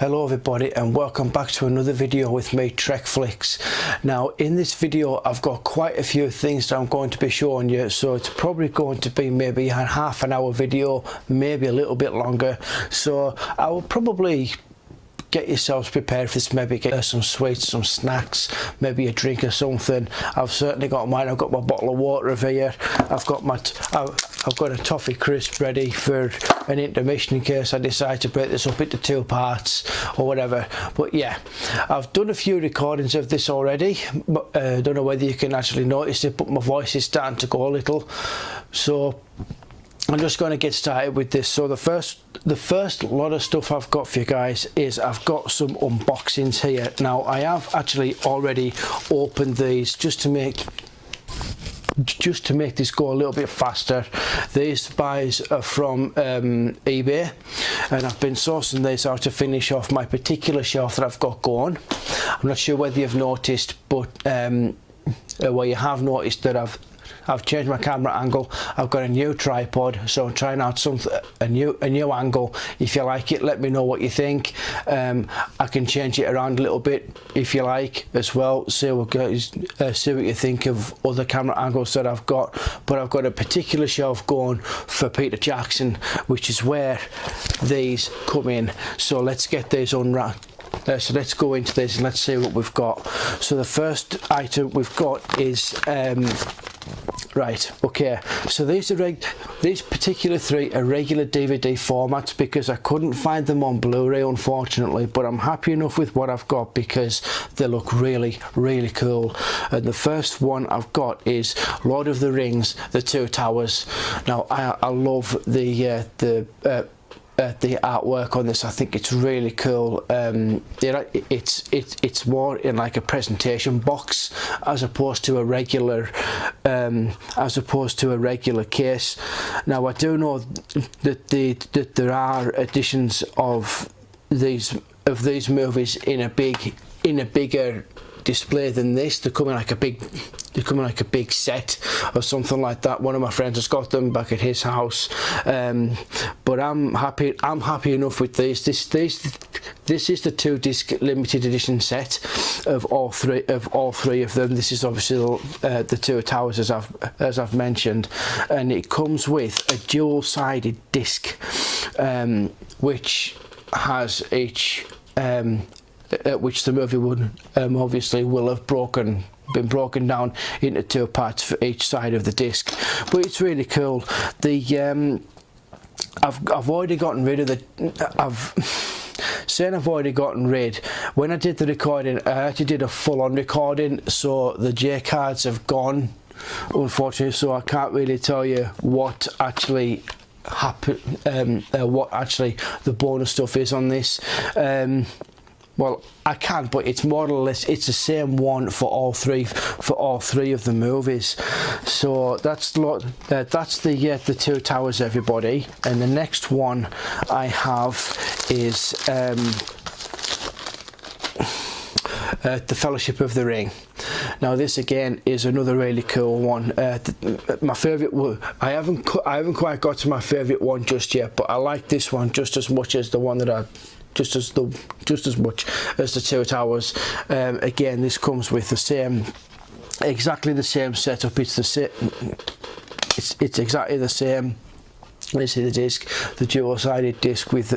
Hello everybody and welcome back to another video with me, Trek Flicks. Now in this video I've got quite a few things that I'm going to be showing you, so it's probably going to be maybe a half an hour video, maybe a little bit longer. So I will probably get yourselves prepared for this, maybe get some sweets, some snacks, maybe a drink or something. I've certainly got mine. I've got my bottle of water over here. I've got a toffee crisp ready for an intermission in case I decide to break this up into two parts or whatever. But yeah, I've done a few recordings of this already, but I don't know whether you can actually notice it, but my voice is starting to go a little, so I'm just going to get started with this. So the first lot of stuff I've got for you guys is I've got some unboxings here. Now I have actually already opened these just to make this go a little bit faster. These buys are from eBay, and I've been sourcing these out to finish off my particular shelf that I've got going. I'm not sure whether you've noticed, but well, you have noticed that I've changed my camera angle. I've got a new tripod, so I'm trying out a new angle. If you like it, let me know what you think. I can change it around a little bit if you like as well. See what you think of other camera angles that I've got. But I've got a particular shelf going for Peter Jackson, which is where these come in. So let's get these unwrapped. So let's go into this and let's see what we've got. So the first item we've got is right, okay, so these particular three are regular DVD formats because I couldn't find them on Blu-ray unfortunately, but I'm happy enough with what I've got because they look really cool. And the first one I've got is Lord of the Rings, The Two Towers. Now I love the artwork on this. I think it's really cool. It's more in like a presentation box as opposed to a regular case. Now I do know that there are editions of these movies in a bigger display than this. They come in like a big set or something like that. One of my friends has got them back at his house, but I'm happy enough with these. This is the 2-disc limited edition set of all three of them. This is obviously the Two Towers as I've mentioned, and it comes with a dual-sided disc, which has each which the movie would obviously will have been broken down into two parts for each side of the disc. But it's really cool. I've already gotten rid of the I've already gotten rid. When I did the recording, I actually did a full-on recording, so the J cards have gone, unfortunately, so I can't really tell you what actually happened, what actually the bonus stuff is on this. Well, I can, but it's more or less it's the same one for all three of the movies. So that's the Two Towers, everybody. And the next one I have is The Fellowship of the Ring. Now this again is another really cool one. My favourite, I haven't quite got to my favourite one just yet, but I like this one just as much as the one that just as much as the Two Towers. Again, this comes with exactly the same setup. It's exactly the same. This is the disc, the dual-sided disc with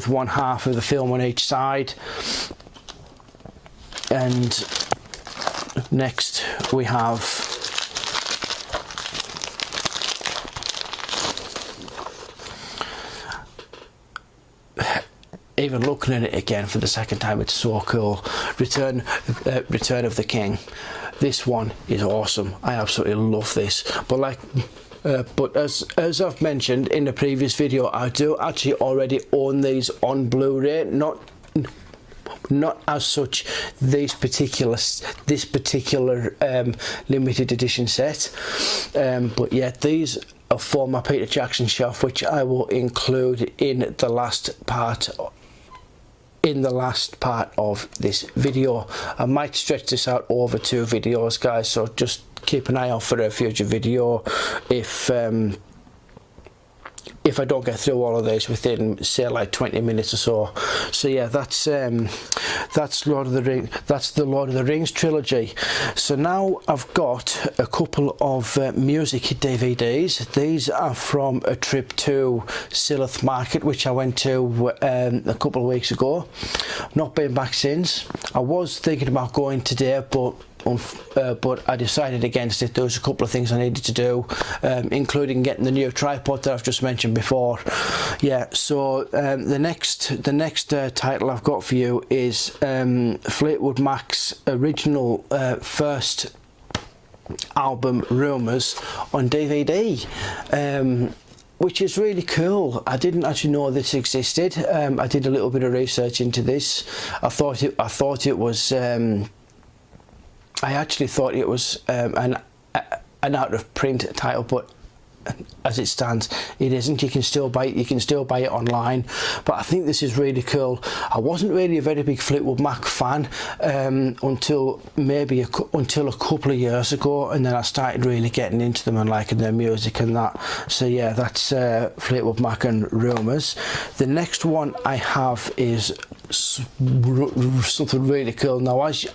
one half of the film on each side. And next we have even looking at it again for the second time, it's so cool. Return of the King. This one is awesome. I absolutely love this. But as I've mentioned in the previous video, I do actually already own these on Blu-ray. Not as such this particular limited edition set, but yeah, these are for my Peter Jackson shelf, which I will include in the last part of this video. I might stretch this out over 2 videos, guys, so just keep an eye out for a future video if if I don't get through all of these within, say, like 20 minutes or so. So yeah, that's Lord of the Rings. That's the Lord of the Rings trilogy. So now I've got a couple of music DVDs. These are from a trip to Fleetwood Mac, which I went to a couple of weeks ago. Not been back since. I was thinking about going today, but I decided against it. There was a couple of things I needed to do, including getting the new tripod that I've just mentioned before. Yeah, so the next title I've got for you is Fleetwood Mac's original first album, Rumours, on DVD. Which is really cool. I didn't actually know this existed. I did a little bit of research into this. I actually thought it was an out of print title, but as it stands, it isn't. You can still buy it online. But I think this is really cool. I wasn't really a very big Fleetwood Mac fan until a couple of years ago, and then I started really getting into them and liking their music and that. So yeah, that's Fleetwood Mac and Rumours. The next one I have is something really cool. Now, as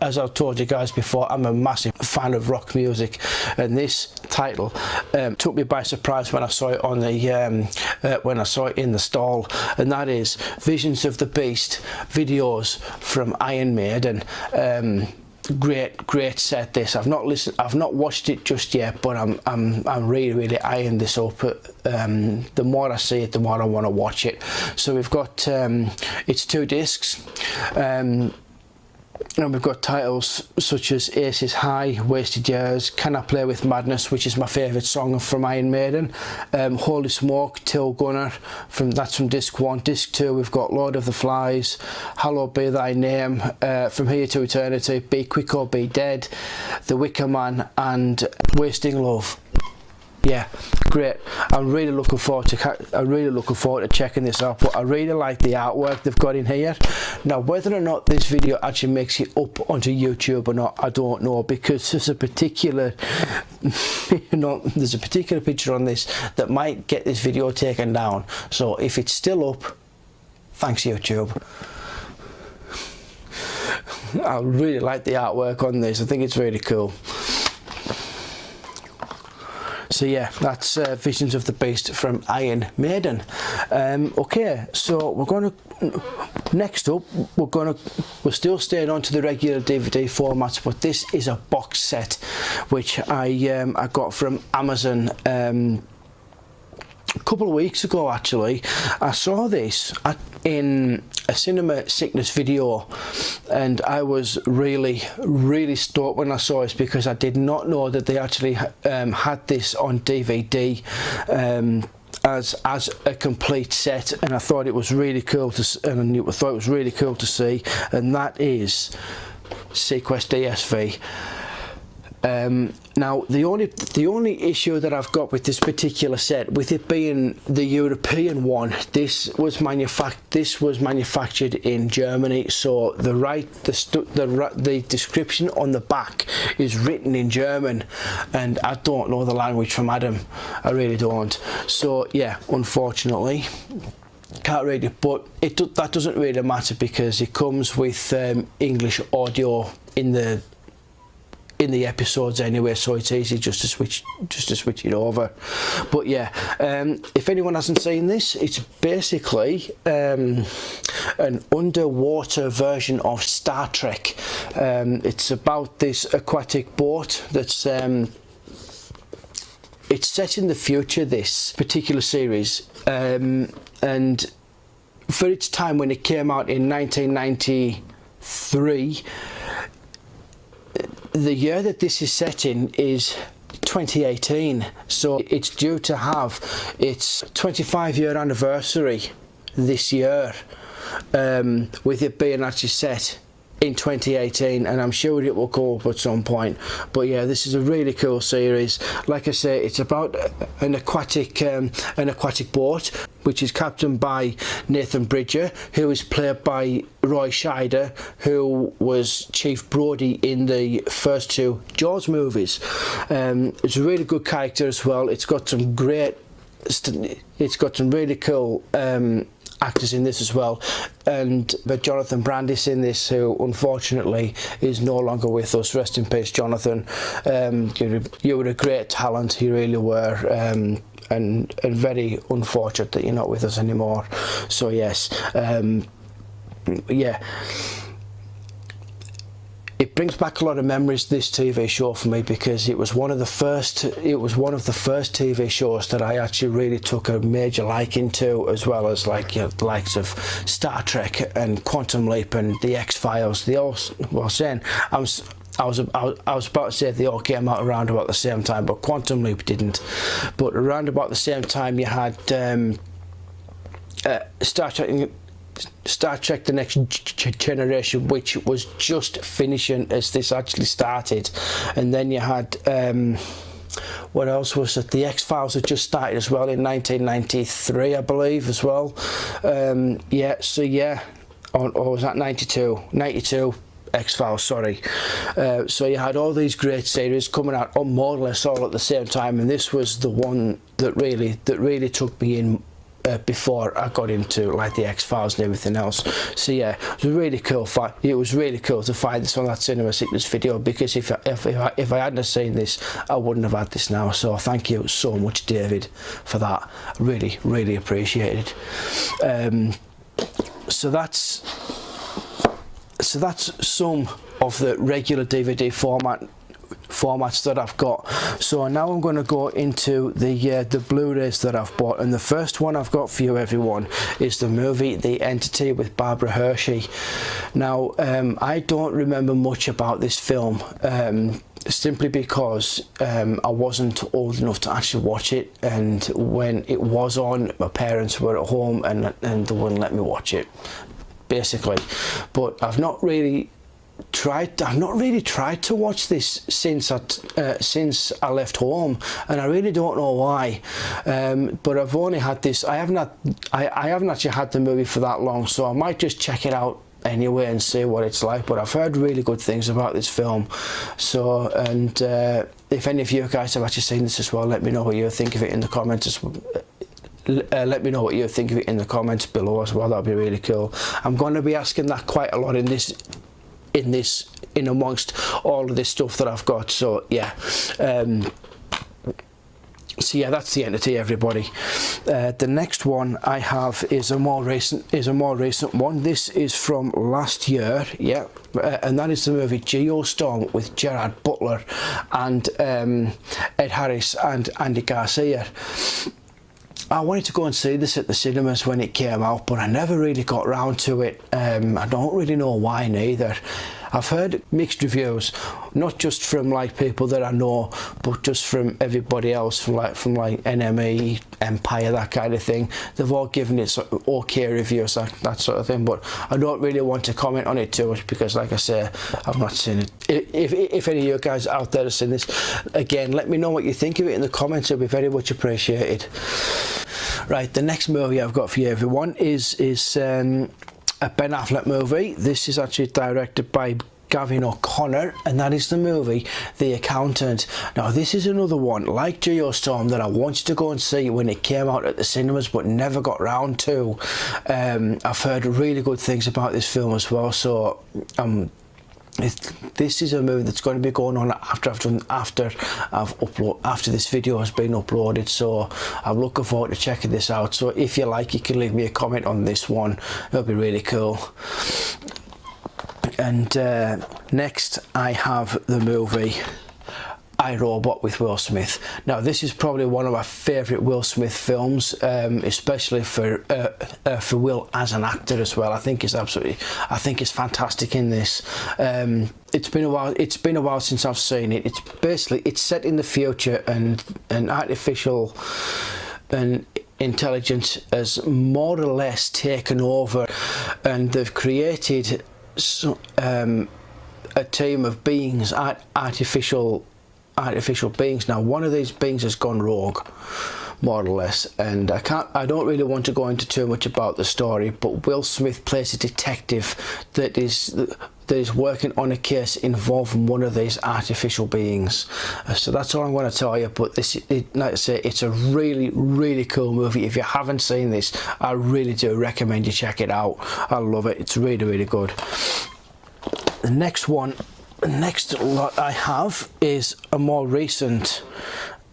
I've told you guys before, I'm a massive fan of rock music, and this title took me by surprise when I saw it on the when I saw it in the stall, and that is Visions of the Beast videos from Iron Maiden. Great set. This I've not watched it just yet, but I'm really eyeing this up. The more I see it, the more I want to watch it. So we've got it's 2 discs. And we've got titles such as Aces High, Wasted Years, Can I Play With Madness, which is my favourite song from Iron Maiden, Holy Smoke, Till Gunner, that's from disc 1. Disc 2 we've got Lord of the Flies, Hallowed Be Thy Name, From Here to Eternity, Be Quick or Be Dead, The Wicker Man, and Wasting Love. Yeah, great. I'm really looking forward to checking this out. But I really like the artwork they've got in here. Now, whether or not this video actually makes it up onto YouTube or not, I don't know, because there's a particular, there's a particular picture on this that might get this video taken down. So if it's still up, thanks YouTube. I really like the artwork on this. I think it's really cool. So yeah, that's Visions of the Beast from Iron Maiden. Okay, so we're going to, next up, we're still staying on to the regular DVD formats, but this is a box set which I got from Amazon a couple of weeks ago. Actually, I saw this in a cinema sickness video, and I was really stoked when I saw this, because I did not know that they actually had this on DVD as a complete set, and I thought it was really cool to see, and that is Seaquest DSV. Now, the only issue that I've got with this particular set, with it being the European one, this was manufactured in Germany, so the description on the back is written in German, and I don't know the language from Adam. I really don't. So yeah, unfortunately, can't read it, but that doesn't really matter, because it comes with English audio in the episodes anyway, so it's easy just to switch it over. But yeah, if anyone hasn't seen this, it's basically an underwater version of Star Trek. It's about this aquatic boat that's it's set in the future, this particular series, and for its time, when it came out in 1993, the year that this is set in is 2018, so it's due to have its 25-year anniversary this year, with it being actually set in 2018, and I'm sure it will go up at some point. But yeah, this is a really cool series. Like I say, it's about an aquatic boat, which is captained by Nathan Bridger, who is played by Roy Scheider, who was Chief Brody in the first 2 Jaws movies. It's a really good character as well. It's got some great it's got some really cool actors in this as well, and but Jonathan Brandis in this, who unfortunately is no longer with us. Rest in peace, Jonathan. You were a great talent, you really were, and very unfortunate that you're not with us anymore. So yes, yeah. It brings back a lot of memories, this TV show, for me, because it was one of the first TV shows that I actually really took a major liking to, as well as, like, the likes of Star Trek and Quantum Leap and the X-Files. They all, well, saying I was about to say they all came out around about the same time, but Quantum Leap didn't. But around about the same time, you had Star Trek The Next Generation, which was just finishing as this actually started. And then you had what else was it? The X-Files had just started as well in 1993, I believe, as well. Yeah, so yeah, or was that 92 X-Files, sorry. So you had all these great series coming out more or less all at the same time, and this was the one that really took me in before I got into, like, the X-Files and everything else. So yeah, it was really cool. It was really cool to find this on that Cinema Sickness video, because if I hadn't seen this, I wouldn't have had this now. So thank you so much, David, for that. Really appreciate it. So that's some of the regular DVD formats that I've got. So now I'm going to go into the Blu-rays that I've bought, and the first one I've got for you, everyone, is the movie The Entity with Barbara Hershey. Now I don't remember much about this film, simply because I wasn't old enough to actually watch it, and when it was on, my parents were at home and they wouldn't let me watch it, basically. But I've not really tried to watch this since I left home, and I really don't know why. But I've only had this. I haven't actually had the movie for that long, so I might just check it out anyway and see what it's like. But I've heard really good things about this film. So, and if any of you guys have actually seen this as well, let me know what you think of it in the comments. Let me know what you think of it in the comments below as well. That'd be really cool. I'm going to be asking that quite a lot in amongst all of this stuff that I've got. So yeah, so yeah, that's The Entity, everybody. The next one I have is a more recent one. This is from last year, yeah, and that is the movie Geostorm with Gerard Butler and Ed Harris and Andy Garcia. I wanted to go and see this at the cinemas when it came out, but I never really got round to it. I don't really know why neither. I've heard mixed reviews, not just from, like, people that I know, but just from everybody else, from like NME, Empire, that kind of thing. They've all given it sort of okay reviews, that sort of thing. But I don't really want to comment on it too much, because, like I say, I've not seen it. If any of you guys out there have seen this, again, let me know what you think of it in the comments. It'll be very much appreciated. Right, the next movie I've got for you, everyone, is a Ben Affleck movie. This is actually directed by Gavin O'Connor, and that is the movie The Accountant. Now this is another one like Geostorm that I wanted to go and see when it came out at the cinemas, but never got round to. I've heard really good things about this film as well, so this is a movie that's going to be going on after this video has been uploaded, so I'm looking forward to checking this out. So if you like, you can leave me a comment on this one. It'll be really cool. And next I have the movie I, Robot with Will Smith. Now this is probably one of my favourite Will Smith films, especially for Will as an actor as well. I think he's fantastic in this. It's been a while since I've seen it. It's set in the future, and artificial and intelligence has more or less taken over, and they've created a team of beings, artificial beings. Now one of these beings has gone rogue, more or less, and I don't really want to go into too much about the story, but Will Smith plays a detective that that is working on a case involving one of these artificial beings. So that's all I'm going to tell you. But like I say, it's a really, really cool movie. If you haven't seen this, I really do recommend you check it out. I love it. It's really, really good. The next lot I have is a more recent,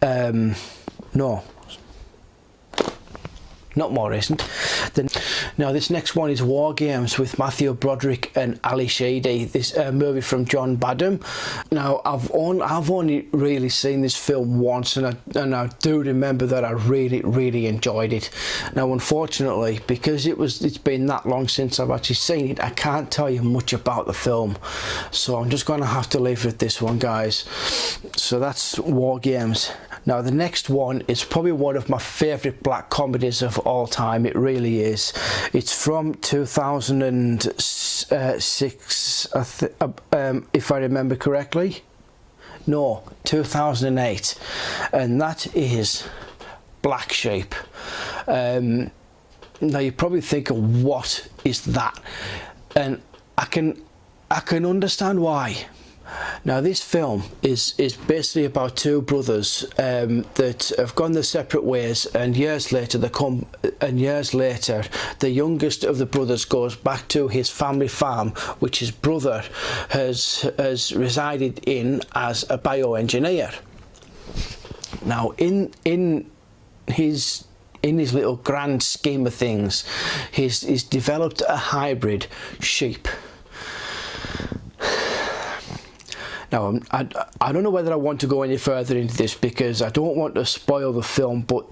not more recent. Now this next one is Wargames with Matthew Broderick and Ali Sheedy. This movie from John Badham. Now I've only really seen this film once, and I do remember that I really, really enjoyed it. Now unfortunately, because it's been that long since I've actually seen it, I can't tell you much about the film, so I'm just going to have to leave it at this one, guys. So that's Wargames. Now the next one is probably one of my favourite black comedies of all time. It really is. It's from 2006, if I remember correctly. No, 2008, and that is Black Sheep. Now you probably think, what is that? And I can understand why. Now this film is basically about two brothers that have gone their separate ways, and years later the youngest of the brothers goes back to his family farm, which his brother has resided in as a bioengineer. Now in his little grand scheme of things, he's developed a hybrid sheep. Now, I don't know whether I want to go any further into this because I don't want to spoil the film, but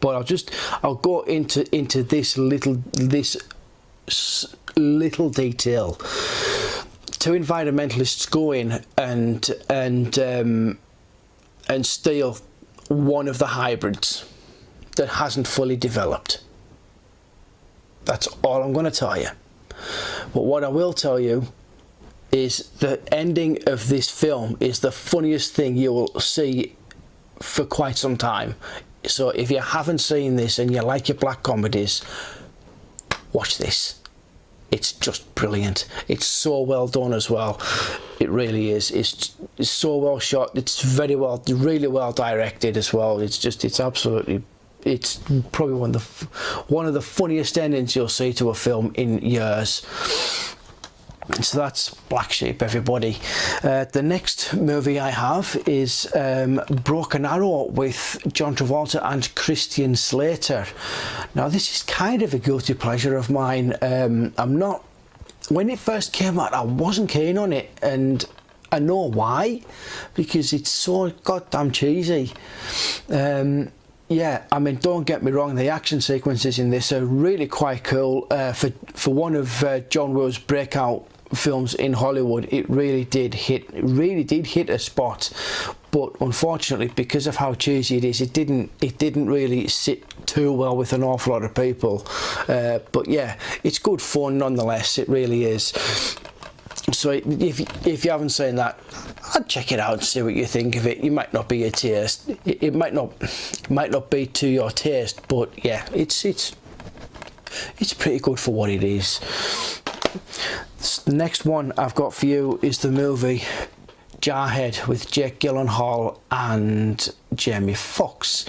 I'll go into this little detail. Two environmentalists go in and steal one of the hybrids that hasn't fully developed. That's all I'm going to tell you. But what I will tell you is the ending of this film is the funniest thing you will see for quite some time. So if you haven't seen this and you like your black comedies, watch this. It's just brilliant. It's so well done as well. It really is. It's so well shot. It's really well directed as well. It's probably one of the funniest endings you'll see to a film in years. So that's Black Sheep, everybody. The next movie I have is Broken Arrow with John Travolta and Christian Slater. Now this is kind of a guilty pleasure of mine. When it first came out, I wasn't keen on it, and I know why, because it's so goddamn cheesy. Yeah, I mean, don't get me wrong, the action sequences in this are really quite cool. For one of John Woo's breakout films in Hollywood, it really did hit a spot. But unfortunately, because of how cheesy it is, it didn't really sit too well with an awful lot of people. But yeah, it's good fun nonetheless. It really is. So if you haven't seen that, I'd check it out and see what you think of it. It might not be your taste. It might not be to your taste, but yeah, it's pretty good for what it is. The next one I've got for you is the movie Jarhead with Jake Gyllenhaal and Jamie Foxx.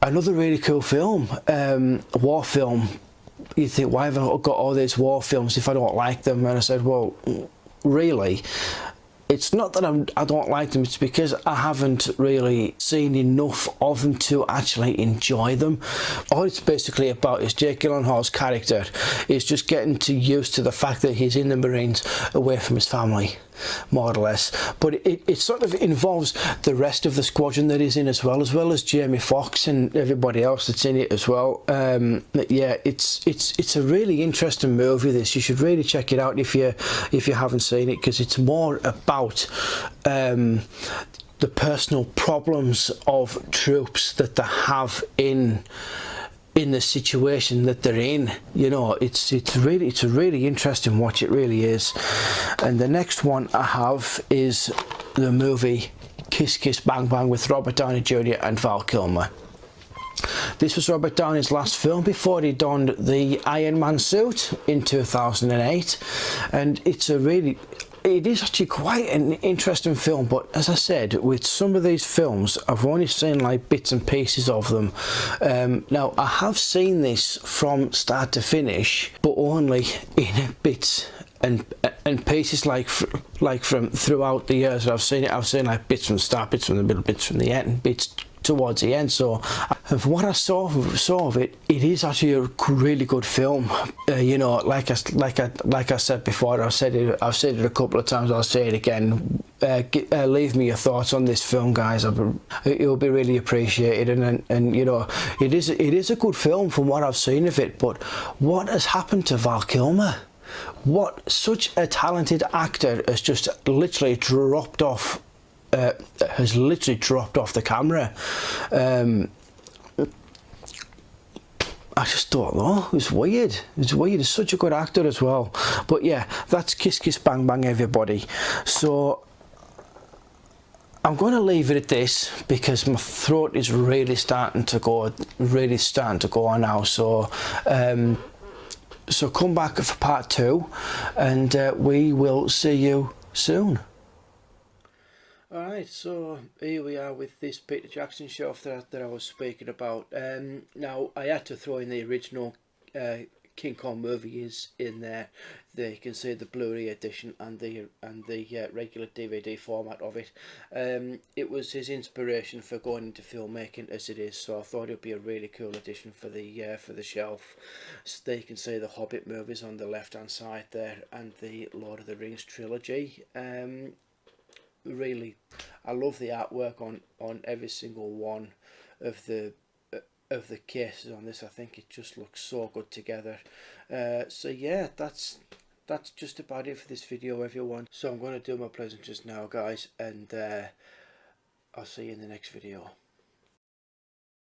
Another really cool film, war film. You think, why have I got all these war films if I don't like them? And I said, well, really, it's not that I don't like them, it's because I haven't really seen enough of them to actually enjoy them. All it's basically about is Jake Gyllenhaal's character is just getting used to the fact that he's in the Marines away from his family, more or less. But it sort of involves the rest of the squadron that he's in as well as Jamie Foxx and everybody else that's in it as well. Yeah, it's a really interesting movie. This, you should really check it out if you haven't seen it, because it's more about the personal problems of troops that they have in the situation that they're in. You know, it's a really interesting watch. It really is. And the next one I have is the movie Kiss Kiss Bang Bang with Robert Downey Jr. and Val Kilmer. This was Robert Downey's last film before he donned the Iron Man suit in 2008, and it is actually quite an interesting film. But as I said, with some of these films, I've only seen like bits and pieces of them. Now I have seen this from start to finish, but only in bits and pieces, like from throughout the years that I've seen it. I've seen like bits from the start, bits from the middle, bits from the end, and bits towards the end. So from what I saw of it, it is actually a really good film. You know, like I said before, I've said it a couple of times, I'll say it again. Leave me your thoughts on this film, guys. It will be really appreciated. And you know, it is a good film from what I've seen of it. But what has happened to Val Kilmer? What, such a talented actor has just literally dropped off. Has literally dropped off the camera. I just thought, oh, it was weird. It's weird. He's such a good actor as well. But yeah, that's Kiss Kiss Bang Bang, everybody. So I'm going to leave it at this because my throat is really starting to go on now. So so come back for part 2, and we will see you soon. Alright, so here we are with this Peter Jackson shelf that I was speaking about. Now I had to throw in the original King Kong movies in there. There you can see the Blu-ray edition and the regular DVD format of it. It was his inspiration for going into filmmaking as it is, so I thought it would be a really cool addition for the shelf. So there you can see the Hobbit movies on the left hand side there, and the Lord of the Rings trilogy. Really, I love the artwork on every single one of the cases on this. I think it just looks so good together. So yeah, that's just about it for this video, everyone. So I'm going to do my pleasantries now, guys, and I'll see you in the next video.